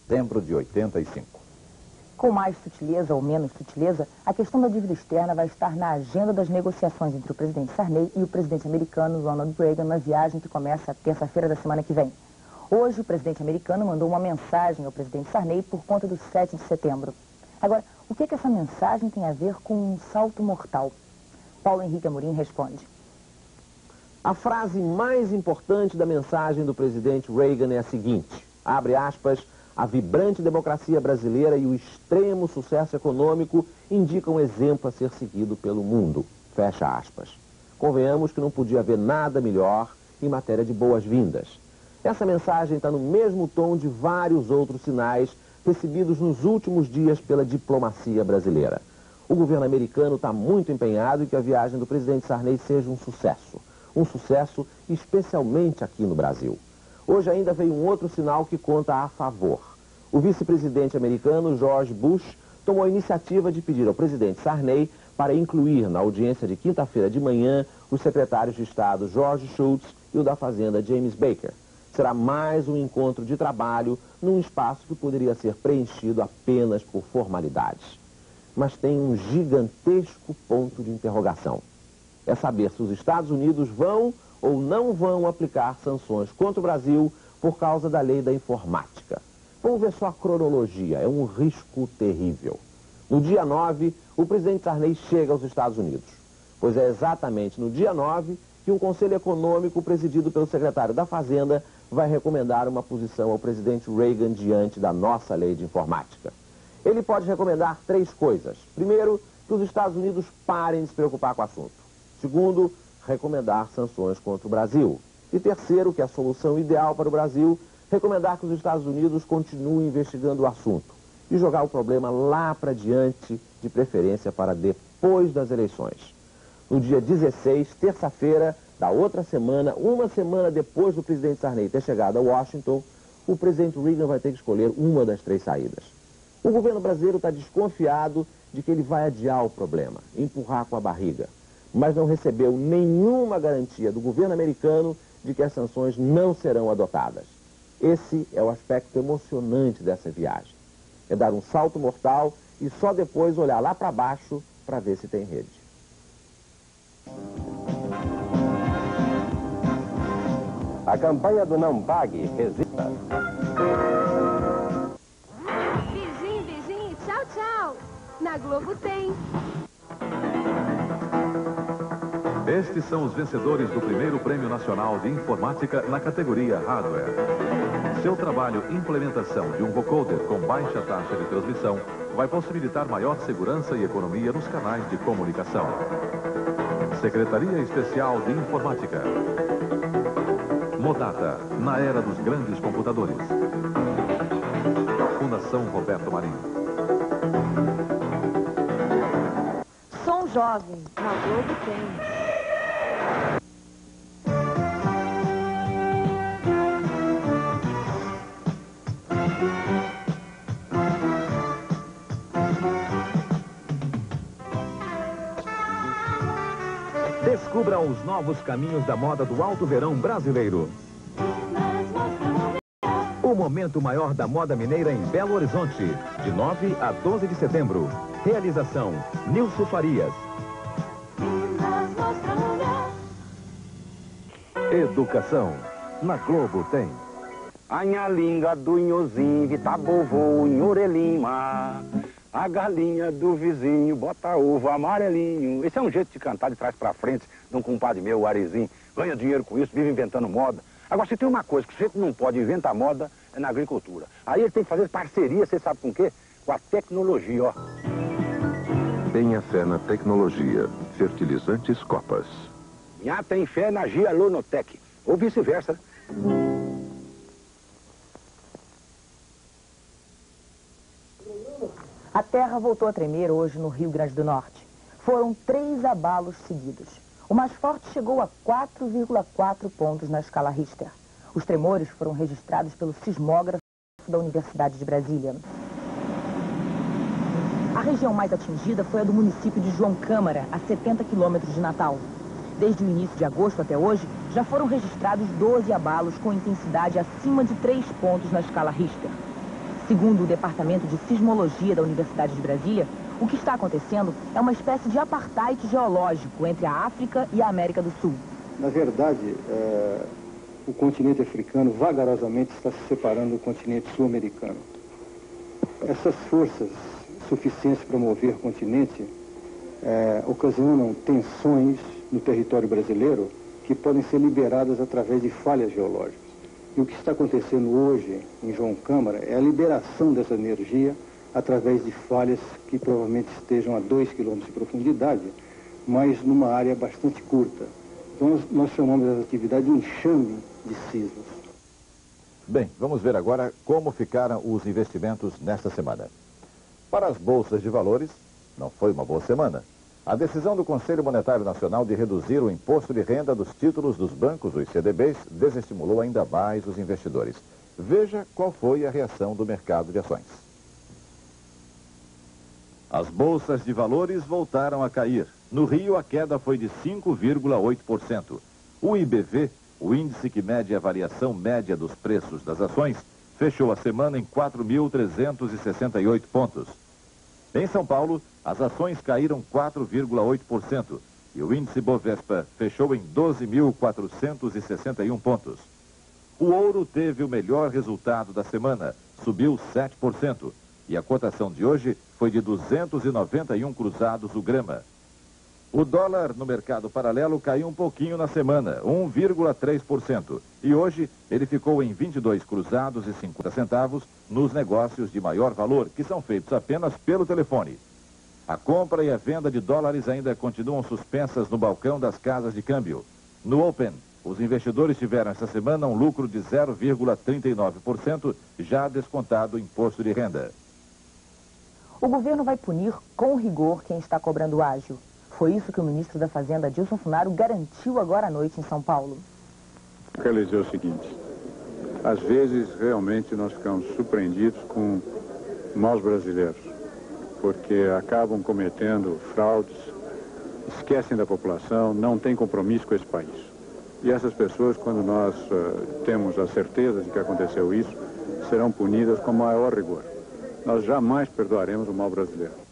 setembro de 85. Com mais sutileza ou menos sutileza, a questão da dívida externa vai estar na agenda das negociações entre o presidente Sarney e o presidente americano Ronald Reagan na viagem que começa terça-feira da semana que vem. Hoje, o presidente americano mandou uma mensagem ao presidente Sarney por conta do 7 de setembro. Agora, o que essa mensagem tem a ver com um salto mortal? Paulo Henrique Amorim responde. A frase mais importante da mensagem do presidente Reagan é a seguinte, abre aspas, a vibrante democracia brasileira e o extremo sucesso econômico indicam um exemplo a ser seguido pelo mundo, fecha aspas. Convenhamos que não podia haver nada melhor em matéria de boas-vindas. Essa mensagem está no mesmo tom de vários outros sinais recebidos nos últimos dias pela diplomacia brasileira. O governo americano está muito empenhado em que a viagem do presidente Sarney seja um sucesso. Um sucesso especialmente aqui no Brasil. Hoje ainda veio um outro sinal que conta a favor. O vice-presidente americano George Bush tomou a iniciativa de pedir ao presidente Sarney para incluir na audiência de quinta-feira de manhã os secretários de Estado George Shultz e o da Fazenda James Baker. Será mais um encontro de trabalho num espaço que poderia ser preenchido apenas por formalidades. Mas tem um gigantesco ponto de interrogação. É saber se os Estados Unidos vão ou não vão aplicar sanções contra o Brasil por causa da lei da informática. Vamos ver só a cronologia, é um risco terrível. No dia 9, o presidente Sarney chega aos Estados Unidos, pois é exatamente no dia 9 que um conselho econômico presidido pelo secretário da Fazenda vai recomendar uma posição ao presidente Reagan diante da nossa lei de informática. Ele pode recomendar 3 coisas. Primeiro, que os Estados Unidos parem de se preocupar com o assunto. Segundo, recomendar sanções contra o Brasil. E terceiro, que é a solução ideal para o Brasil, recomendar que os Estados Unidos continuem investigando o assunto e jogar o problema lá para diante, de preferência para depois das eleições. No dia 16, terça-feira da outra semana, uma semana depois do presidente Sarney ter chegado a Washington, o presidente Reagan vai ter que escolher uma das 3 saídas. O governo brasileiro está desconfiado de que ele vai adiar o problema, empurrar com a barriga, mas não recebeu nenhuma garantia do governo americano de que as sanções não serão adotadas. Esse é o aspecto emocionante dessa viagem. É dar um salto mortal e só depois olhar lá para baixo para ver se tem rede. A campanha do Não Pague resista. Beijinho, beijinho, tchau, tchau. Na Globo tem. Estes são os vencedores do primeiro Prêmio Nacional de Informática na categoria Hardware. Seu trabalho implementação de um vocoder com baixa taxa de transmissão vai possibilitar maior segurança e economia nos canais de comunicação. Secretaria Especial de Informática. Modata, na era dos grandes computadores. Fundação Roberto Marinho. Som jovem, na Globo tem. Descubra os novos caminhos da moda do alto verão brasileiro. O momento maior da moda mineira em Belo Horizonte, de 9 a 12 de setembro. Realização, Nilson Farias. Educação, na Globo tem. Anhalinga do Inhozinho, Vitabovô, Inhorelima. A galinha do vizinho bota ovo amarelinho. Esse é um jeito de cantar de trás pra frente de um compadre meu, o Arizinho. Ganha dinheiro com isso, vive inventando moda. Agora, se tem uma coisa que o sujeito não pode inventar moda, é na agricultura. Aí ele tem que fazer parceria, você sabe com o quê? Com a tecnologia, ó. Tenha fé na tecnologia. Fertilizantes Copas. Nhá tem fé na Gia Lonotec. Ou vice-versa, né? A terra voltou a tremer hoje no Rio Grande do Norte. Foram 3 abalos seguidos. O mais forte chegou a 4,4 pontos na escala Richter. Os tremores foram registrados pelo sismógrafo da Universidade de Brasília. A região mais atingida foi a do município de João Câmara, a 70 quilômetros de Natal. Desde o início de agosto até hoje, já foram registrados 12 abalos com intensidade acima de 3 pontos na escala Richter. Segundo o Departamento de Sismologia da Universidade de Brasília, o que está acontecendo é uma espécie de apartheid geológico entre a África e a América do Sul. Na verdade, o continente africano vagarosamente está se separando do continente sul-americano. Essas forças suficientes para mover o continente ocasionam tensões no território brasileiro que podem ser liberadas através de falhas geológicas. E o que está acontecendo hoje em João Câmara é a liberação dessa energia através de falhas que provavelmente estejam a 2 quilômetros de profundidade, mas numa área bastante curta. Então nós chamamos essa atividade de enxame de sismos. Bem, vamos ver agora como ficaram os investimentos nesta semana. Para as bolsas de valores, não foi uma boa semana. A decisão do Conselho Monetário Nacional de reduzir o imposto de renda dos títulos dos bancos, os CDBs, desestimulou ainda mais os investidores. Veja qual foi a reação do mercado de ações. As bolsas de valores voltaram a cair. No Rio, a queda foi de 5,8%. O IBV, o índice que mede a variação média dos preços das ações, fechou a semana em 4.368 pontos. Em São Paulo, as ações caíram 4,8% e o índice Bovespa fechou em 12.461 pontos. O ouro teve o melhor resultado da semana, subiu 7%, e a cotação de hoje foi de 291 cruzados o grama. O dólar no mercado paralelo caiu um pouquinho na semana, 1,3%, e hoje ele ficou em 22 cruzados e 50 centavos nos negócios de maior valor, que são feitos apenas pelo telefone. A compra e a venda de dólares ainda continuam suspensas no balcão das casas de câmbio. No Open, os investidores tiveram essa semana um lucro de 0,39%, já descontado o imposto de renda. O governo vai punir com rigor quem está cobrando ágio. Foi isso que o ministro da Fazenda, Dilson Funaro, garantiu agora à noite em São Paulo. Quero dizer o seguinte, às vezes realmente nós ficamos surpreendidos com maus brasileiros, porque acabam cometendo fraudes, esquecem da população, não têm compromisso com esse país. E essas pessoas, quando nós temos a certeza de que aconteceu isso, serão punidas com maior rigor. Nós jamais perdoaremos o mal brasileiro.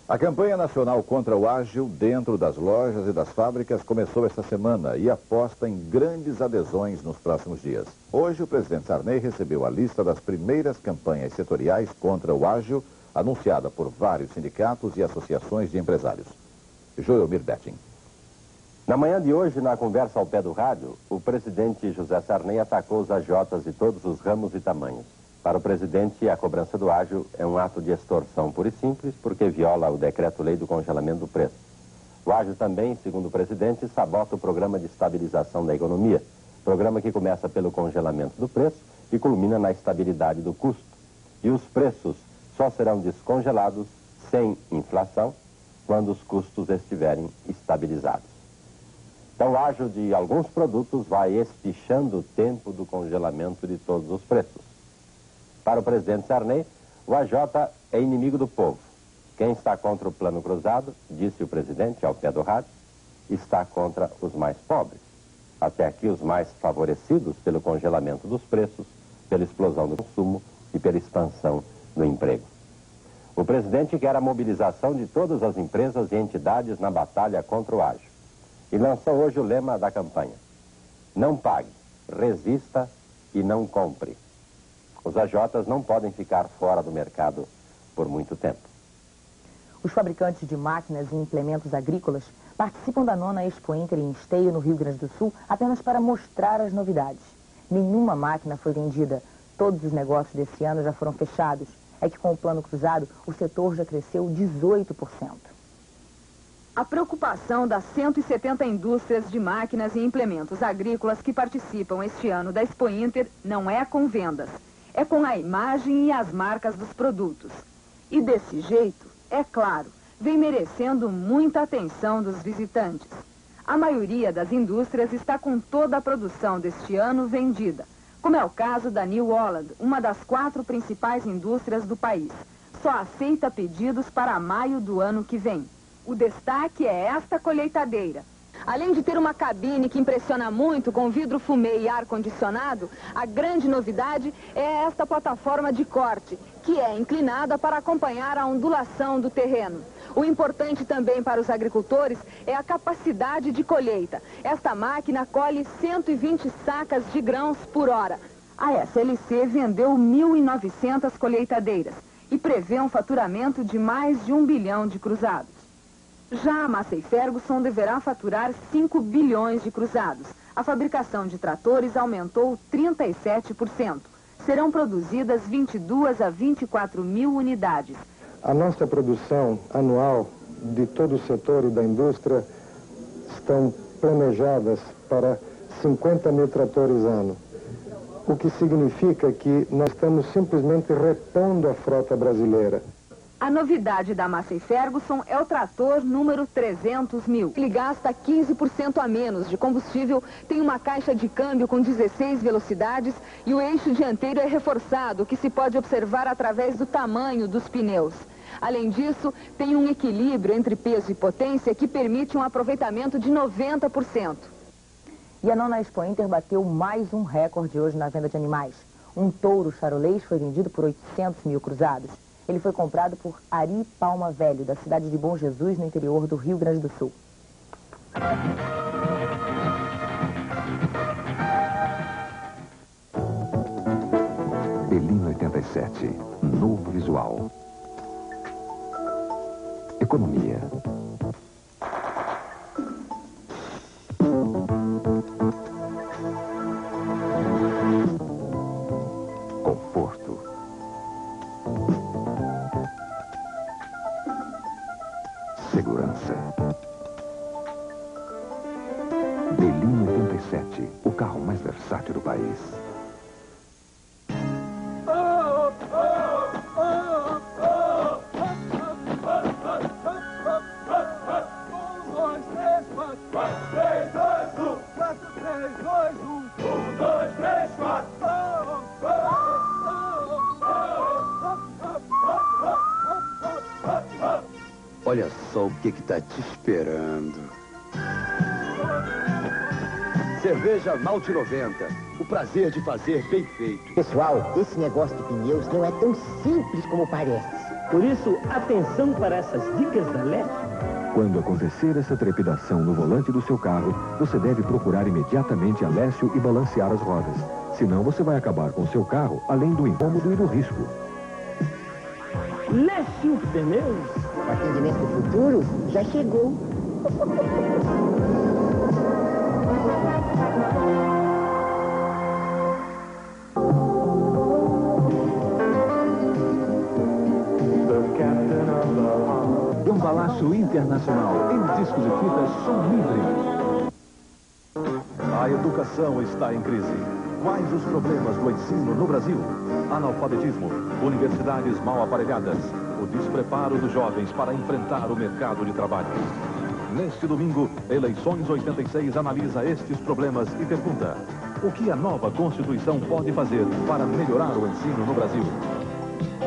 A campanha nacional contra o ágio dentro das lojas e das fábricas começou esta semana e aposta em grandes adesões nos próximos dias. Hoje, o presidente Sarney recebeu a lista das primeiras campanhas setoriais contra o ágio, anunciada por vários sindicatos e associações de empresários. Joelmir Betting. Na manhã de hoje, na conversa ao pé do rádio, o presidente José Sarney atacou os agiotas de todos os ramos e tamanhos. Para o presidente, a cobrança do ágio é um ato de extorsão pura e simples, porque viola o decreto-lei do congelamento do preço. O ágio também, segundo o presidente, sabota o programa de estabilização da economia, programa que começa pelo congelamento do preço e culmina na estabilidade do custo. E os preços só serão descongelados sem inflação quando os custos estiverem estabilizados. Então, o ágio de alguns produtos vai espichando o tempo do congelamento de todos os preços. Para o presidente Sarney, o AJ é inimigo do povo. Quem está contra o plano cruzado, disse o presidente ao pé do rádio, está contra os mais pobres. Até aqui, os mais favorecidos pelo congelamento dos preços, pela explosão do consumo e pela expansão do emprego. O presidente quer a mobilização de todas as empresas e entidades na batalha contra o ágio. E lançou hoje o lema da campanha: não pague, resista e não compre. Os AJs não podem ficar fora do mercado por muito tempo. Os fabricantes de máquinas e implementos agrícolas participam da 9ª Expo Inter em Esteio, no Rio Grande do Sul, apenas para mostrar as novidades. Nenhuma máquina foi vendida. Todos os negócios desse ano já foram fechados. É que com o plano cruzado, o setor já cresceu 18%. A preocupação das 170 indústrias de máquinas e implementos agrícolas que participam este ano da Expo Inter não é com vendas. É com a imagem e as marcas dos produtos. E desse jeito, é claro, vem merecendo muita atenção dos visitantes. A maioria das indústrias está com toda a produção deste ano vendida, como é o caso da New Holland, uma das 4 principais indústrias do país. Só aceita pedidos para maio do ano que vem. O destaque é esta colheitadeira. Além de ter uma cabine que impressiona muito, com vidro fumê e ar-condicionado, a grande novidade é esta plataforma de corte, que é inclinada para acompanhar a ondulação do terreno. O importante também para os agricultores é a capacidade de colheita. Esta máquina colhe 120 sacas de grãos por hora. A SLC vendeu 1.900 colheitadeiras e prevê um faturamento de mais de 1 bilhão de cruzados. Já a Massey Ferguson deverá faturar 5 bilhões de cruzados. A fabricação de tratores aumentou 37%. Serão produzidas 22 a 24 mil unidades. A nossa produção anual de todo o setor e da indústria estão planejadas para 50 mil tratores ano. O que significa que nós estamos simplesmente repondo a frota brasileira. A novidade da Massey Ferguson é o trator número 300.000. Ele gasta 15% a menos de combustível, tem uma caixa de câmbio com 16 velocidades e o eixo dianteiro é reforçado, o que se pode observar através do tamanho dos pneus. Além disso, tem um equilíbrio entre peso e potência que permite um aproveitamento de 90%. E a nona Expo Inter bateu mais um recorde hoje na venda de animais. Um touro charolês foi vendido por 800 mil cruzados. Ele foi comprado por Ari Palma Velho, da cidade de Bom Jesus, no interior do Rio Grande do Sul. Belin 87, novo visual. Economia. Conforto. Segurança. Belin 87, o carro mais versátil do país. Olha só o que tá te esperando. Cerveja Malte 90. O prazer de fazer bem feito. Pessoal, esse negócio de pneus não é tão simples como parece. Por isso, atenção para essas dicas da Lécio. Quando acontecer essa trepidação no volante do seu carro, você deve procurar imediatamente a Lécio e balancear as rodas. Senão você vai acabar com o seu carro, além do incômodo e do risco. Lécio Pneus. O atendimento do futuro já chegou. Um balaço internacional em discos e fitas som livre. A educação está em crise. Quais os problemas do ensino no Brasil? Analfabetismo, universidades mal aparelhadas, o despreparo dos jovens para enfrentar o mercado de trabalho. Neste domingo, Eleições 86 analisa estes problemas e pergunta: o que a nova Constituição pode fazer para melhorar o ensino no Brasil?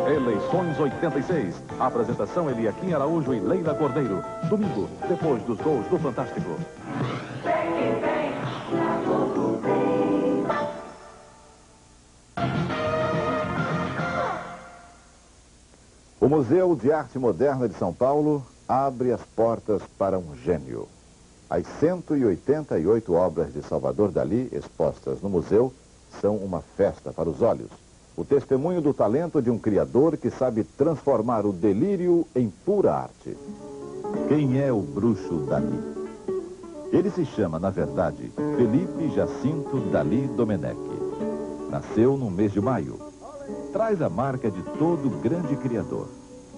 Eleições 86. Apresentação Eliakim Araújo e Leila Cordeiro. Domingo, depois dos gols do Fantástico. O Museu de Arte Moderna de São Paulo abre as portas para um gênio. As 188 obras de Salvador Dalí expostas no museu são uma festa para os olhos. O testemunho do talento de um criador que sabe transformar o delírio em pura arte. Quem é o bruxo Dalí? Ele se chama, na verdade, Felipe Jacinto Dalí Domenech. Nasceu no mês de maio. Traz a marca de todo grande criador.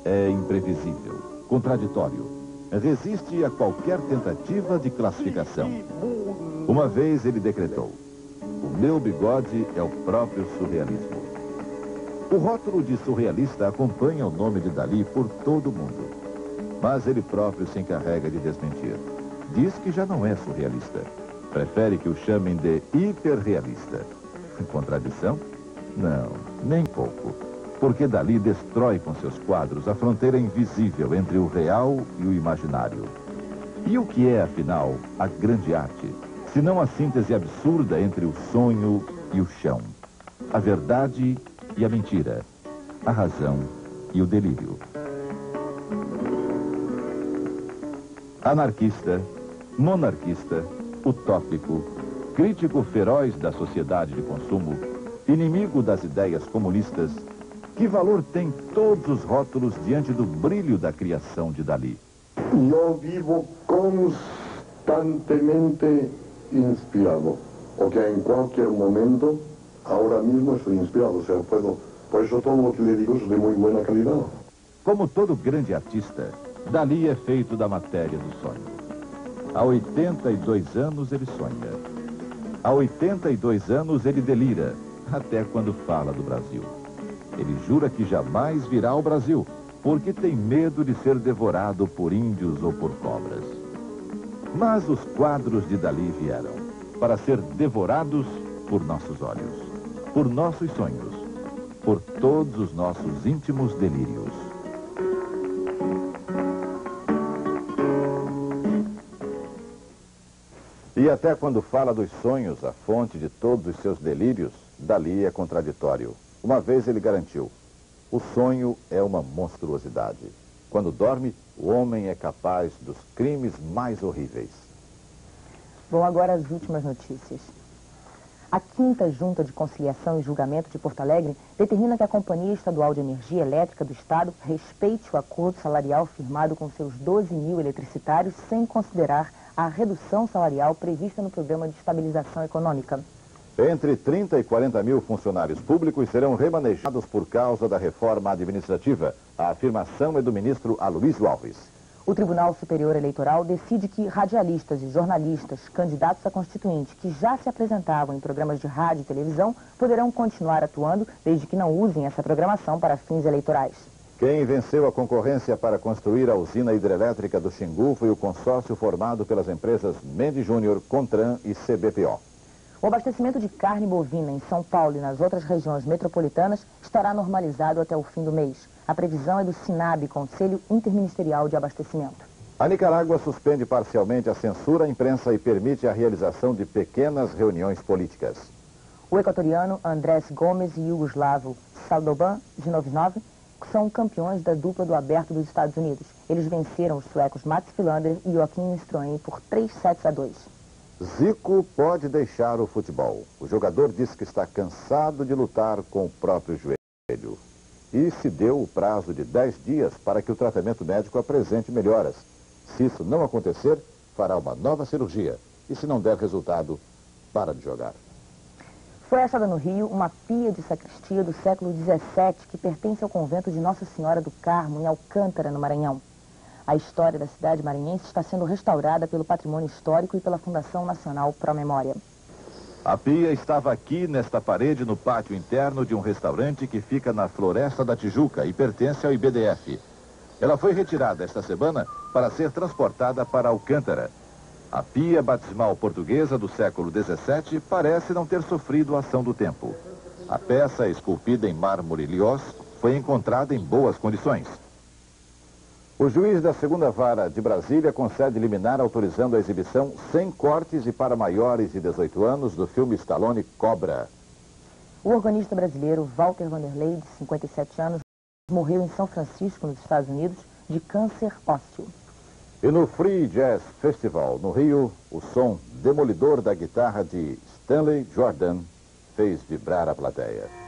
É imprevisível, contraditório, resiste a qualquer tentativa de classificação. Uma vez ele decretou: o meu bigode é o próprio surrealismo. O rótulo de surrealista acompanha o nome de Dalí por todo o mundo. Mas ele próprio se encarrega de desmentir. Diz que já não é surrealista. Prefere que o chamem de hiperrealista. Contradição? Não, nem pouco. Porque Dalí destrói com seus quadros a fronteira invisível entre o real e o imaginário. E o que é, afinal, a grande arte? Se não a síntese absurda entre o sonho e o chão, a verdade e a mentira, a razão e o delírio. Anarquista, monarquista, utópico, crítico feroz da sociedade de consumo, inimigo das ideias comunistas, que valor tem todos os rótulos diante do brilho da criação de Dalí? Eu vivo constantemente inspirado, porque en cualquier momento, ahora mismo estoy inspirado, o sea, puedo, por eso todo lo que le digo es de muy buena calidad. Como todo grande artista, Dalí é feito da matéria do sonho. Há 82 anos ele sonha. Há 82 anos ele delira, até quando fala do Brasil. Ele jura que jamais virá ao Brasil, porque tem medo de ser devorado por índios ou por cobras. Mas os quadros de Dalí vieram para ser devorados por nossos olhos, por nossos sonhos, por todos os nossos íntimos delírios. E até quando fala dos sonhos, a fonte de todos os seus delírios, Dalí é contraditório. Uma vez ele garantiu: o sonho é uma monstruosidade. Quando dorme, o homem é capaz dos crimes mais horríveis. Bom, agora as últimas notícias. A 5ª Junta de Conciliação e Julgamento de Porto Alegre determina que a Companhia Estadual de Energia Elétrica do Estado respeite o acordo salarial firmado com seus 12 mil eletricitários sem considerar a redução salarial prevista no Programa de Estabilização Econômica. Entre 30 e 40 mil funcionários públicos serão remanejados por causa da reforma administrativa. A afirmação é do ministro Aloysio Alves. O Tribunal Superior Eleitoral decide que radialistas e jornalistas, candidatos a constituinte, que já se apresentavam em programas de rádio e televisão, poderão continuar atuando, desde que não usem essa programação para fins eleitorais. Quem venceu a concorrência para construir a usina hidrelétrica do Xingu foi o consórcio formado pelas empresas Mendes Júnior, Contran e CBPO. O abastecimento de carne bovina em São Paulo e nas outras regiões metropolitanas estará normalizado até o fim do mês. A previsão é do SINAB, Conselho Interministerial de Abastecimento. A Nicarágua suspende parcialmente a censura à imprensa e permite a realização de pequenas reuniões políticas. O equatoriano Andrés Gomes e o iugoslavo Saldoban Zinovnov são campeões da dupla do Aberto dos Estados Unidos. Eles venceram os suecos Mats Wilander e Joaquim Stroheim por 3-7-2. Zico pode deixar o futebol. O jogador disse que está cansado de lutar com o próprio joelho. E se deu o prazo de 10 dias para que o tratamento médico apresente melhoras. Se isso não acontecer, fará uma nova cirurgia. E se não der resultado, para de jogar. Foi achada no Rio uma pia de sacristia do século XVII que pertence ao convento de Nossa Senhora do Carmo, em Alcântara, no Maranhão. A história da cidade maranhense está sendo restaurada pelo Patrimônio Histórico e pela Fundação Nacional Pro Memória. A pia estava aqui, nesta parede, no pátio interno de um restaurante que fica na Floresta da Tijuca e pertence ao IBDF. Ela foi retirada esta semana para ser transportada para Alcântara. A pia batismal portuguesa do século XVII parece não ter sofrido a ação do tempo. A peça, esculpida em mármore liós, foi encontrada em boas condições. O juiz da 2ª Vara de Brasília concede liminar autorizando a exibição sem cortes e para maiores de 18 anos do filme Stallone Cobra. O organista brasileiro Walter Vanderlei, de 57 anos, morreu em São Francisco, nos Estados Unidos, de câncer ósseo. E no Free Jazz Festival, no Rio, o som demolidor da guitarra de Stanley Jordan fez vibrar a plateia.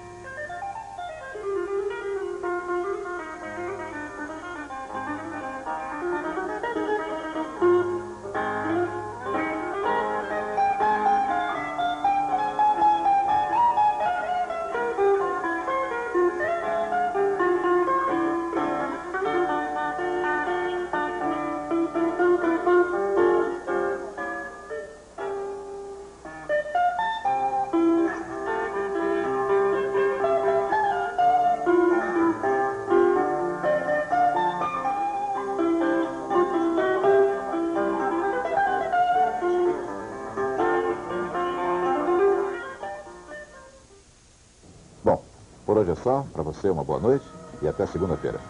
Por hoje é só. Para você, uma boa noite e até segunda-feira.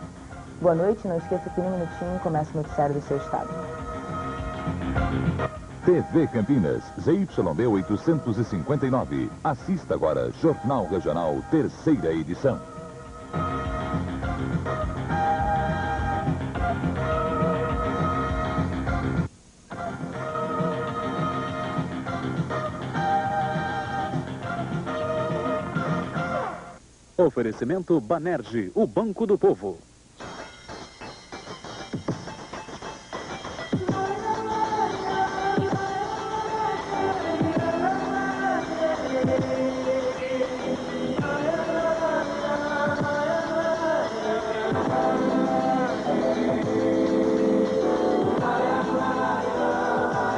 Boa noite. Não esqueça que no minutinho começa o noticiário do seu estado. TV Campinas, ZYB 859. Assista agora Jornal Regional, 3ª edição. Oferecimento Banerj, o Banco do Povo.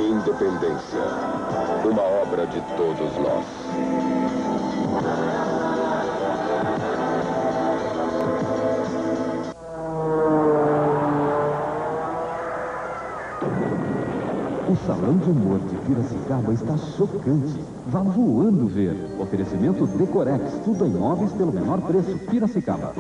Independência, uma obra de todos nós. O Salão de Humor de Piracicaba está chocante. Vá voando ver. Oferecimento Decorex, tudo em móveis pelo menor preço. Piracicaba.